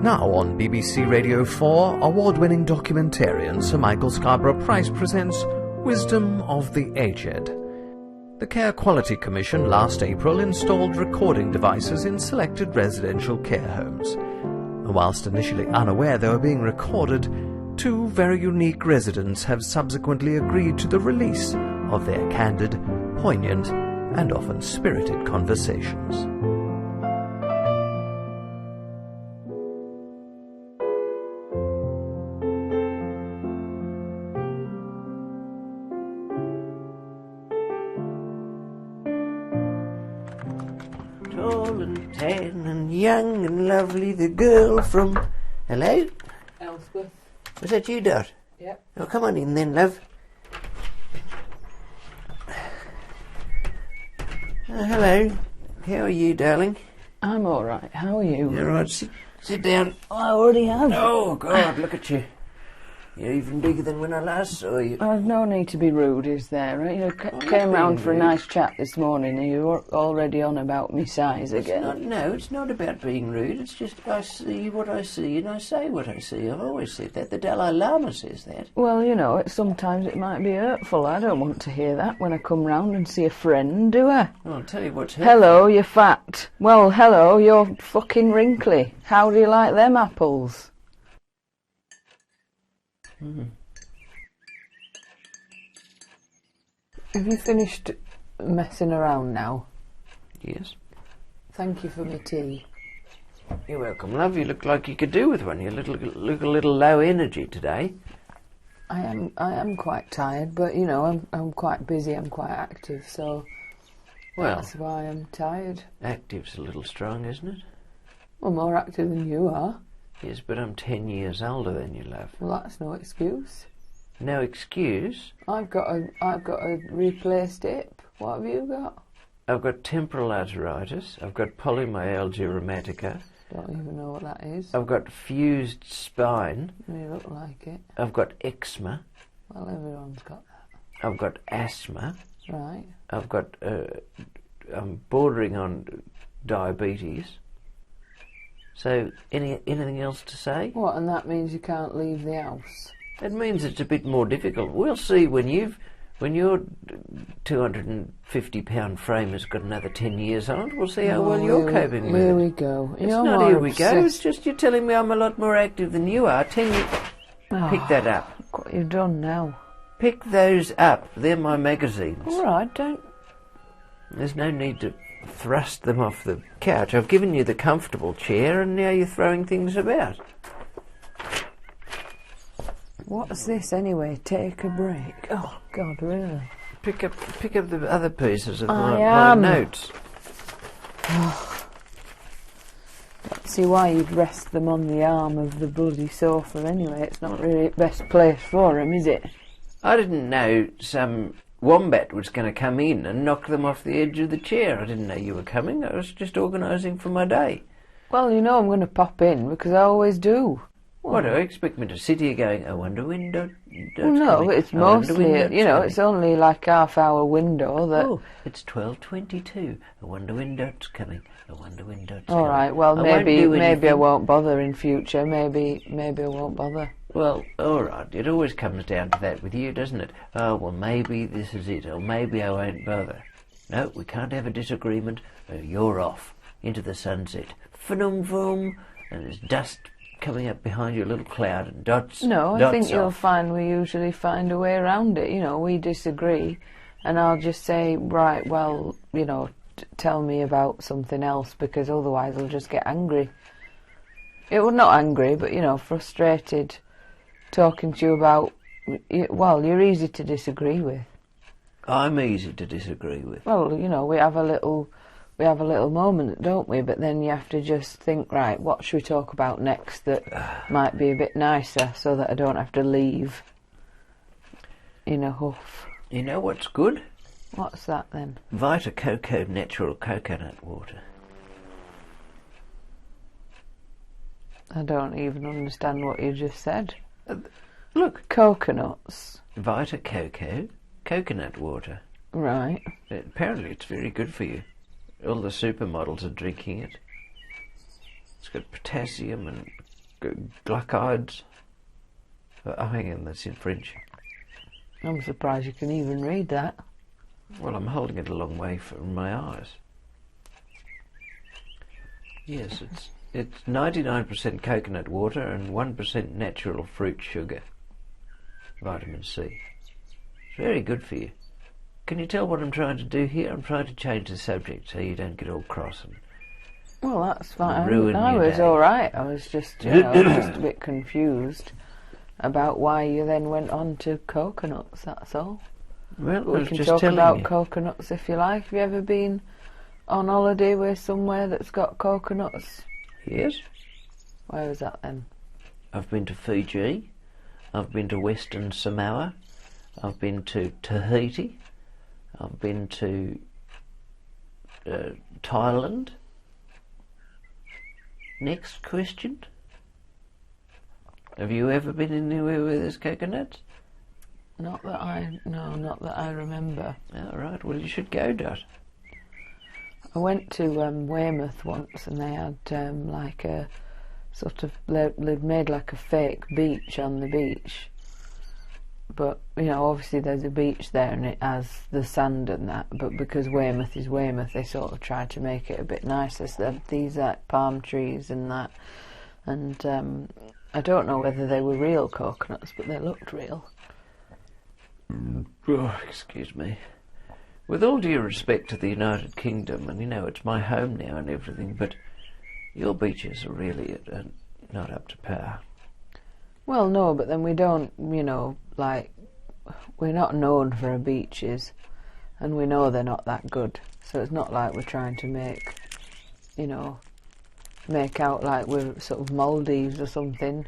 Now on BBC Radio 4, award-winning documentarian Sir Michael Scarborough Price presents Wisdom of the Aged. The Care Quality Commission last April installed recording devices in selected residential care homes. And whilst initially unaware they were being recorded, two very unique residents have subsequently agreed to the release of their candid, poignant, and often spirited conversations. Tall and tan and young and lovely, the girl from... Hello? Elspeth. Was that you, Dot? Yep. Oh, come on in then, love. Hello. How are you, darling? I'm alright. How are you? You're all right. Sit down. I already have. Oh, God, look at you. You're even bigger than when I last saw you. I've no need to be rude, is there? You came round for a nice chat this morning and you're already on about me size again. It's not about being rude. It's just I see what I see and I say what I see. I've always said that. The Dalai Lama says that. Well, sometimes it might be hurtful. I don't want to hear that when I come round and see a friend, do I? I'll tell you what's hurtful. Hello, you're fat. Well, hello, you're fucking wrinkly. How do you like them apples? Have you finished messing around now? Yes. Thank you for my tea. You're welcome, love. You look like you could do with one. You look a little low energy today. I am quite tired, but I'm quite busy. I'm quite active, so that's why I'm tired. Active's a little strong, isn't it? Well, more active than you are. Yes, but I'm 10 years older than you, love. Well, that's no excuse. No excuse? I've got a replaced hip. What have you got? I've got temporal arteritis. I've got polymyalgia rheumatica. Don't even know what that is. I've got fused spine. You look like it. I've got eczema. Well, everyone's got that. I've got asthma. Right. I've got... I'm bordering on diabetes. So, anything else to say? What, and that means you can't leave the house? It means it's a bit more difficult. We'll see when your 250-pound frame has got another 10 years on it. We'll see how well you're coping with it. Here we go. It's not here we go. It's just you're telling me I'm a lot more active than you are. 10 years. Pick that up. Look what you've done now. Pick those up. They're my magazines. All right, don't... There's no need to thrust them off the couch. I've given you the comfortable chair and now you're throwing things about. What's this anyway? Take a break. Oh, God, really? Pick up the other pieces of my notes. Let's see why you'd rest them on the arm of the bloody sofa anyway. It's not really the best place for them, is it? I didn't know some wombat was going to come in and knock them off the edge of the chair. I didn't know you were coming. I was just organising for my day. Well, I'm going to pop in because I always do. What, do you expect me to sit here going, I wonder when Dot's well, no, coming? It's mostly, it's only like half-hour window that... Oh, it's 12:22. I wonder when Dot's coming. I wonder when Dot's coming. All right, well, maybe I won't bother in future. Maybe I won't bother. Well, all right. It always comes down to that with you, doesn't it? Oh, well, maybe this is it, or maybe I won't bother. No, we can't have a disagreement. You're off into the sunset. Phenoom, and there's dust coming up behind you, a little cloud, and Dot's I think you'll find we usually find a way around it. We disagree, and I'll just say, right, well, tell me about something else, because otherwise I'll just get angry. Not angry, but, frustrated, talking to you about, well, you're easy to disagree with. I'm easy to disagree with. Well, we have a little moment, don't we? But then you have to just think, right, what should we talk about next that might be a bit nicer so that I don't have to leave in a huff. You know what's good? What's that then? Vita Coco natural coconut water. I don't even understand what you just said. Look. Coconuts. Vita Coco coconut water. Right. Apparently it's very good for you. All the supermodels are drinking it. It's got potassium and gluckides. Oh, hang on, that's in French. I'm surprised you can even read that. Well, I'm holding it a long way from my eyes. Yes, it's 99% coconut water and 1% natural fruit sugar. Vitamin C. It's very good for you. Can you tell what I'm trying to do here? I'm trying to change the subject so you don't get all cross and Well, that's fine. ruin I your was day. all right. I was just, just a bit confused about why you then went on to coconuts. That's all. Well, But I we was can just talk telling about you. coconuts if you like. Have you ever been on holiday with somewhere that's got coconuts? Yes, Where was that then? I've been to Fiji. I've been to Western Samoa. I've been to Tahiti. I've been to Thailand. Next question. Have you ever been anywhere where there's coconuts? Not that I remember. All right, well you should go, Dot. I went to Weymouth once, and they had like a sort of they'd made like a fake beach on the beach. But obviously there's a beach there, and it has the sand and that. But because Weymouth is Weymouth, they sort of tried to make it a bit nicer. So they had these like palm trees and that, and I don't know whether they were real coconuts, but they looked real. Oh, excuse me. With all due respect to the United Kingdom, and it's my home now and everything, but your beaches are really not up to par. Well, no, but then we don't, like, we're not known for our beaches, and we know they're not that good. So it's not like we're trying to make out like we're sort of Maldives or something.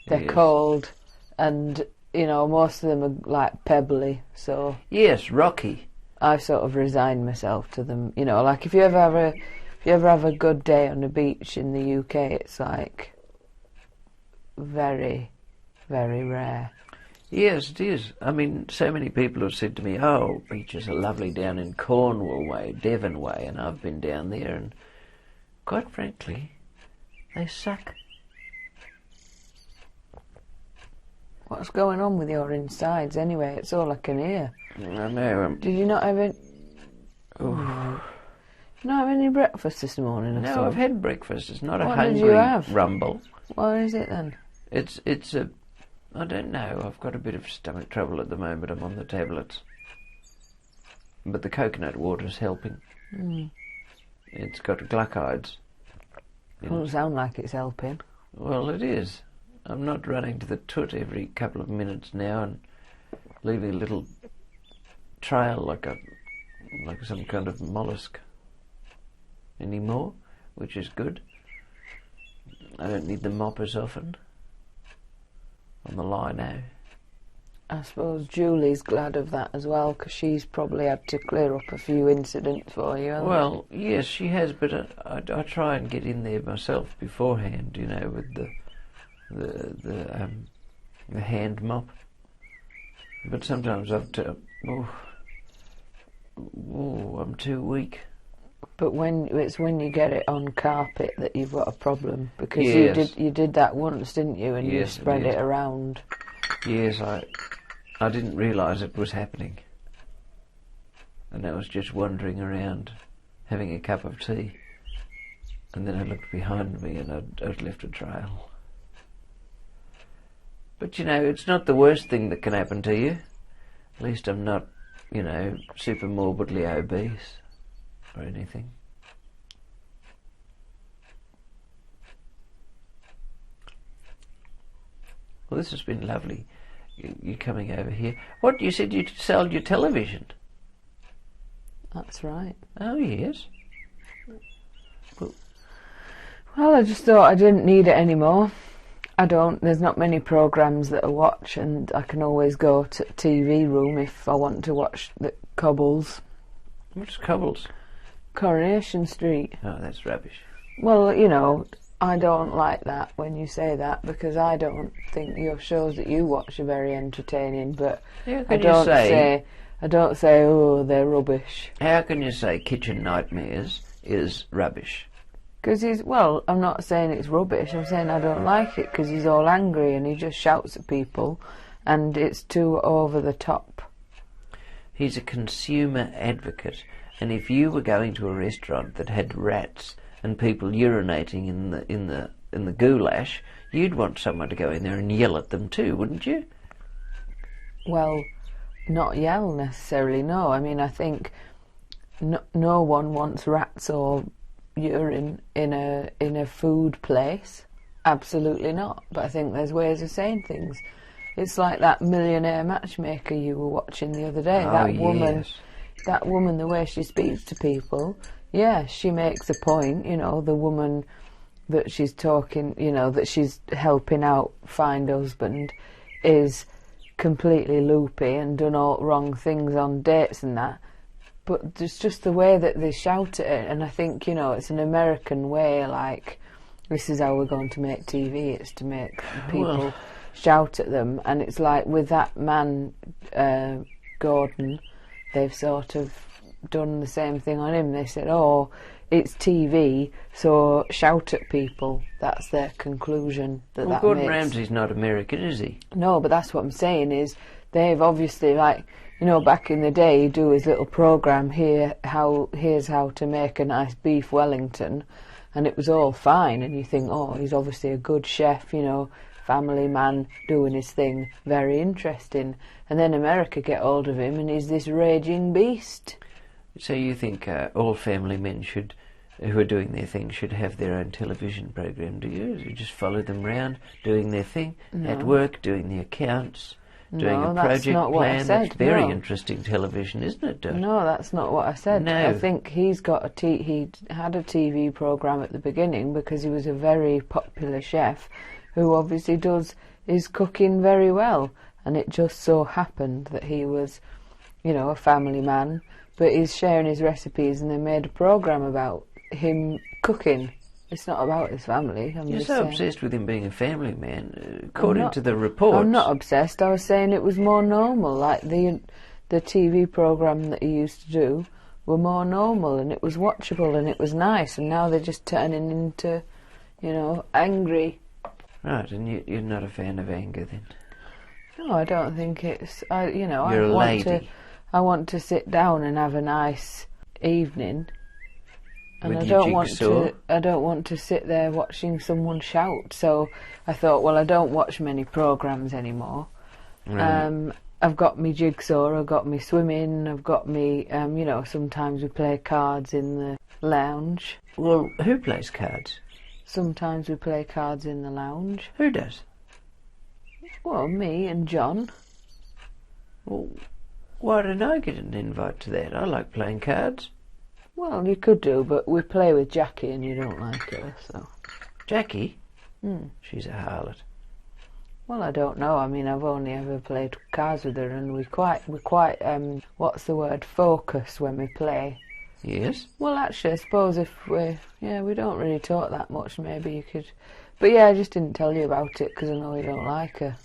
They're Yes. cold, and, most of them are like pebbly, so Yes, rocky. I've sort of resigned myself to them. Like if you ever have a good day on the beach in the UK, it's like very, very rare. Yes, it is. I mean, so many people have said to me, oh, beaches are lovely down in Cornwall way, Devon way, and I've been down there, and quite frankly, they suck. What's going on with your insides anyway? It's all I can hear. I know. Did you not have any... Oh. not have any breakfast this morning or No, so? I've had breakfast. It's not a What did hungry you have? rumble. What is it then? It's a... I don't know. I've got a bit of stomach trouble at the moment. I'm on the tablets. But the coconut water's helping. Mm. It's got gluckides. Doesn't sound like it's helping. Well, it is. I'm not running to the toot every couple of minutes now and leaving a little trail like some kind of mollusk anymore, which is good. I don't need the mop as often on the lino. I suppose Julie's glad of that as well, because she's probably had to clear up a few incidents for you, hasn't Well, yes, she has, but I try and get in there myself beforehand, with the hand mop. But sometimes I'm too weak. But when you get it on carpet that you've got a problem, because Yes. you did that once, didn't you? And you Yes, I spread did. it around. Yes, I didn't realise it was happening. And I was just wandering around, having a cup of tea. And then I looked behind me and I'd left a trail. But it's not the worst thing that can happen to you. At least I'm not, super morbidly obese or anything. Well, this has been lovely. You coming over here. What, you said you sold your television? That's right. Oh, yes. Well, I just thought I didn't need it anymore. There's not many programmes that I watch, and I can always go to TV room if I want to watch the Cobbles. What's Cobbles? Coronation Street. Oh, that's rubbish. Well, I don't like that when you say that, because I don't think your shows that you watch are very entertaining, but How I can you don't say, oh, they're rubbish. how can you say Kitchen Nightmares is rubbish? Because well, I'm not saying it's rubbish, I'm saying I don't like it because he's all angry and he just shouts at people and it's too over the top. He's a consumer advocate, and if you were going to a restaurant that had rats and people urinating in the goulash, you'd want someone to go in there and yell at them too, wouldn't you? Well, not yell necessarily, no. I mean, I think no one wants rats or urine in a food place. Absolutely not. But I think there's ways of saying things. It's like that Millionaire Matchmaker you were watching the other day. Oh, That woman, the way she speaks to people, yeah, she makes a point, you know, the woman that she's talking, you know, that she's helping out find husband is completely loopy and done all wrong things on dates and that. But it's just the way that they shout at it, and I think, you know, it's an American way, like, this is how we're going to make TV, it's to make people shout at them. And it's like with that man, Gordon, they've sort of done the same thing on him. They said, oh, it's TV, so shout at people. That's their conclusion. Well, Gordon Ramsay's not American, is he? No, but that's what I'm saying is they've obviously, like, you know, back in the day, he'd do his little programme, here's how to make a nice beef Wellington, and it was all fine, and you think, oh, he's obviously a good chef, you know, family man doing his thing, very interesting. And then America get hold of him and he's this raging beast. So you think all family men who are doing their thing should have their own television program, do you? You just follow them round doing their thing, at work, doing the accounts, doing a project plan. That's very interesting television, isn't it, Dot? No, that's not what I said. No. I think he had a TV programme at the beginning because he was a very popular chef who obviously does his cooking very well, and it just so happened that he was, you know, a family man, but he's sharing his recipes and they made a programme about him cooking. It's not about his family. You're so obsessed with him being a family man, according to the reports. I'm not obsessed. I was saying it was more normal, like the TV programme that he used to do were more normal and it was watchable and it was nice, and now they're just turning into, you know, angry. Right, and you're not a fan of anger then? No, I don't think it's. You're a lady. I want to sit down and have a nice evening, and With I your don't want jigsaw? to. I don't want to sit there watching someone shout. So I thought, well, I don't watch many programmes anymore. Right. I've got me jigsaw. I've got me swimming. I've got me. You know, sometimes we play cards in the lounge. Well, who plays cards? Sometimes we play cards in the lounge. Who does? Well, me and John. Well, why didn't I get an invite to that? I like playing cards. Well, you could do, but we play with Jackie and you don't like her, so... Jackie? She's a harlot. Well, I don't know. I mean, I've only ever played cards with her, and we quite what's the word, focus when we play. Yes? Well, actually, I suppose if we don't really talk that much, maybe you could... But yeah, I just didn't tell you about it because I know you don't like her.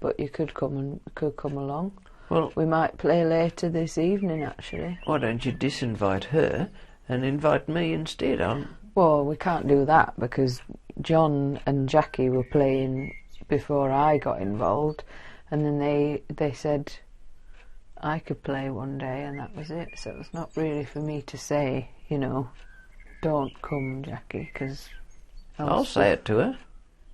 But you could come along. Well, we might play later this evening, actually. Why don't you disinvite her and invite me instead? Well, we can't do that because John and Jackie were playing before I got involved, and then they said I could play one day, and that was it. So it's not really for me to say, you know, don't come, Jackie, because... I'll say it to her.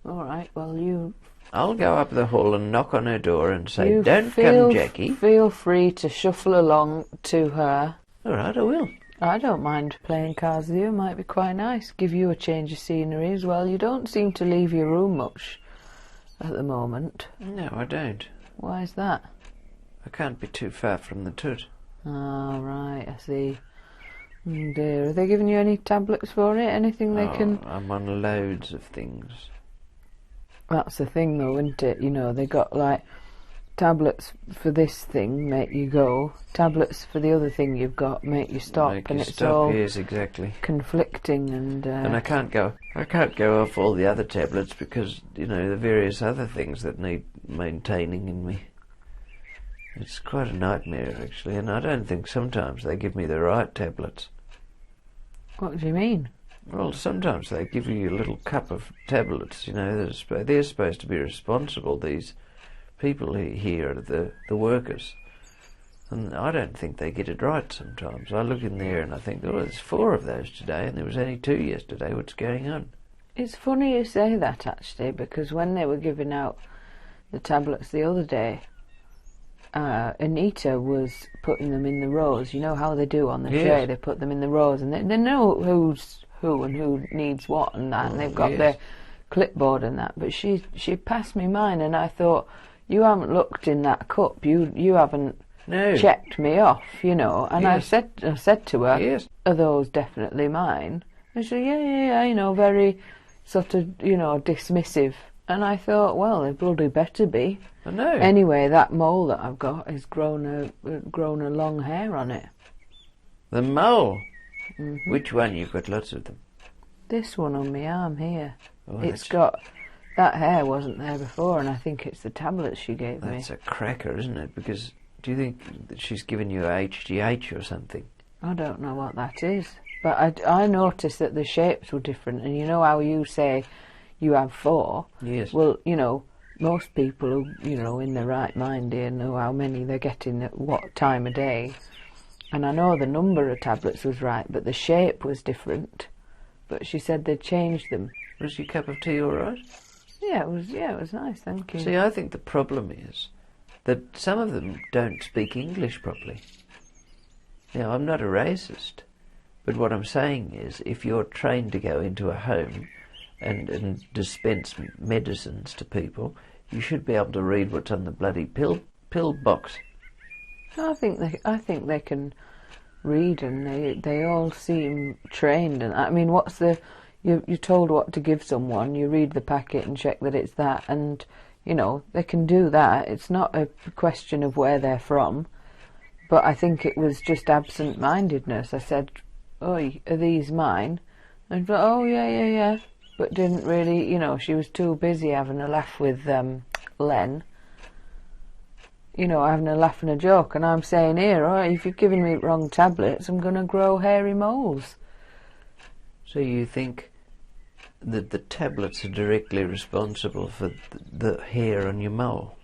All right, well, I'll go up the hall and knock on her door and say, don't come, Jackie. Feel free to shuffle along to her. All right, I will. I don't mind playing cards with you. It might be quite nice. Give you a change of scenery as well. You don't seem to leave your room much at the moment. No, I don't. Why is that? I can't be too far from the toot. Oh, right, I see. Oh dear, are they giving you any tablets for it? Anything they can... I'm on loads of things. That's the thing though, isn't it? You know, they got like tablets for this thing make you go, tablets for the other thing you've got make you stop, and it's all yes, exactly. conflicting and I can't go off all the other tablets because, you know, the various other things that need maintaining in me. It's quite a nightmare actually, and I don't think sometimes they give me the right tablets. What do you mean? Well, sometimes they give you a little cup of tablets, you know, they're supposed to be responsible, these people here are the workers. And I don't think they get it right sometimes. I look in there and I think, oh, there's 4 of those today and there was only 2 yesterday. What's going on? It's funny you say that, actually, because when they were giving out the tablets the other day, Anita was putting them in the rows. You know how they do on the tray? They put them in the rows and they know who's who and who needs what and that, and they've got their clipboard and that. But she passed me mine and I thought, you haven't looked in that cup. You haven't checked me off, you know. And I said to her, are those definitely mine? And she said, yeah, you know, very sort of, you know, dismissive. And I thought, well, they bloody better be. I know. Anyway, that mole that I've got has grown a long hair on it. The mole? Mm-hmm. Which one? You've got lots of them. This one on my arm here. Oh, it's got... That hair wasn't there before, and I think it's the tablets she gave me. That's a cracker, isn't it? Because do you think that she's given you a HGH or something? I don't know what that is. But I noticed that the shapes were different, and you know how you say you have 4? Yes. Well, you know, most people who, you know, in their right mind here know how many they're getting at what time of day. And I know the number of tablets was right, but the shape was different. But she said they'd changed them. Was your cup of tea all right? Yeah, it was nice, thank you. See, I think the problem is that some of them don't speak English properly. Now, I'm not a racist, but what I'm saying is if you're trained to go into a home and dispense medicines to people, you should be able to read what's on the bloody pill box. I think they can read, and they all seem trained. And I mean, you're told what to give someone. You read the packet and check that it's that, and you know they can do that. It's not a question of where they're from, but I think it was just absent-mindedness. I said, "Oi, are these mine?" And thought, "Oh yeah," but didn't really. You know, she was too busy having a laugh with Len. You know, having a laugh and a joke, and I'm saying here, oh, if you've given me wrong tablets, I'm going to grow hairy moles. So you think that the tablets are directly responsible for the hair on your mole?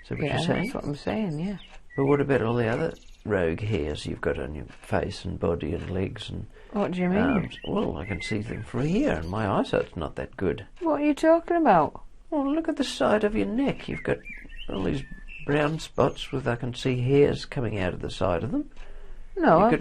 Is that what you're saying? That's what I'm saying, yeah. But what about all the other rogue hairs you've got on your face and body and legs and What do you mean? arms? Well, I can see them from here, and my eyesight's not that good. What are you talking about? Well, look at the side of your neck. You've got all these brown spots with I can see hairs coming out of the side of them. No, I've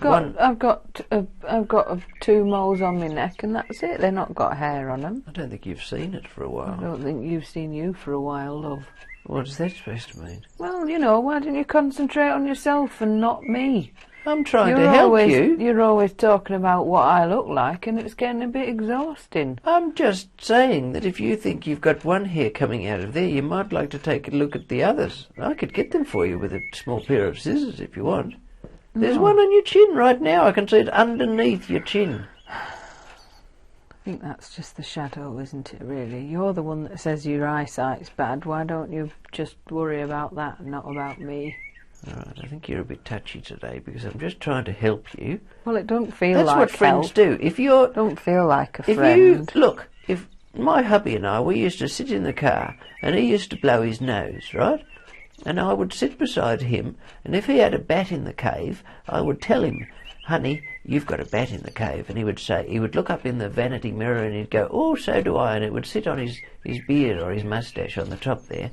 got 2 moles on my neck, and that's it. They've not got hair on them. I don't think you've seen it for a while. I don't think you've seen you for a while, love. What's that supposed to mean? Well, you know, why don't you concentrate on yourself and not me? I'm trying to help you. You're always talking about what I look like, and it's getting a bit exhausting. I'm just saying that if you think you've got one hair coming out of there, you might like to take a look at the others. I could get them for you with a small pair of scissors if you want. There's one on your chin right now. I can see it underneath your chin. I think that's just the shadow, isn't it, really? You're the one that says your eyesight's bad. Why don't you just worry about that and not about me? All right, I think you're a bit touchy today because I'm just trying to help you. Well, it don't feel That's like what friends help. do. If you're... Don't feel like a friend. If my hubby and I, we used to sit in the car and he used to blow his nose, right? And I would sit beside him, and if he had a bat in the cave, I would tell him, honey, you've got a bat in the cave. And he would look up in the vanity mirror and he'd go, oh, so do I. And it would sit on his beard or his moustache on the top there.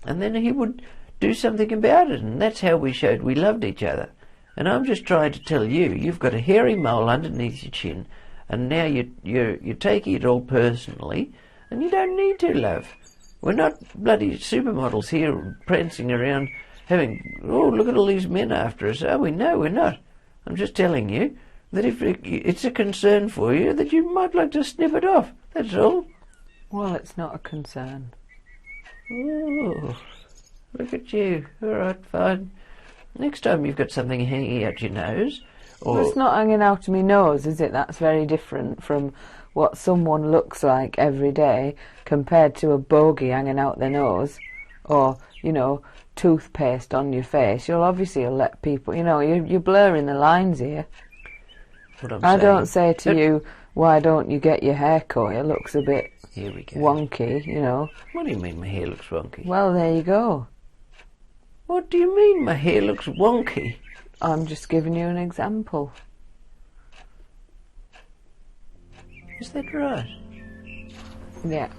And then he would do something about it. And that's how we showed we loved each other. And I'm just trying to tell you, you've got a hairy mole underneath your chin. And now you're taking it all personally. And you don't need to, love. We're not bloody supermodels here prancing around having, oh, look at all these men after us. Oh, we know we're not. I'm just telling you that if it's a concern for you, that you might like to snip it off. That's all. Well, it's not a concern. Oh, look at you. All right, fine. Next time you've got something hanging out your nose, or... Well, it's not hanging out of my nose, is it? That's very different from what someone looks like every day compared to a bogey hanging out their nose or, you know, toothpaste on your face. You'll obviously let people, you know, you're blurring the lines here. What I'm I saying, don't say to you, why don't you get your hair cut? It looks a bit Here we go. wonky, you know. What do you mean my hair looks wonky? Well, there you go. What do you mean my hair looks wonky? I'm just giving you an example. Is that right? Yeah.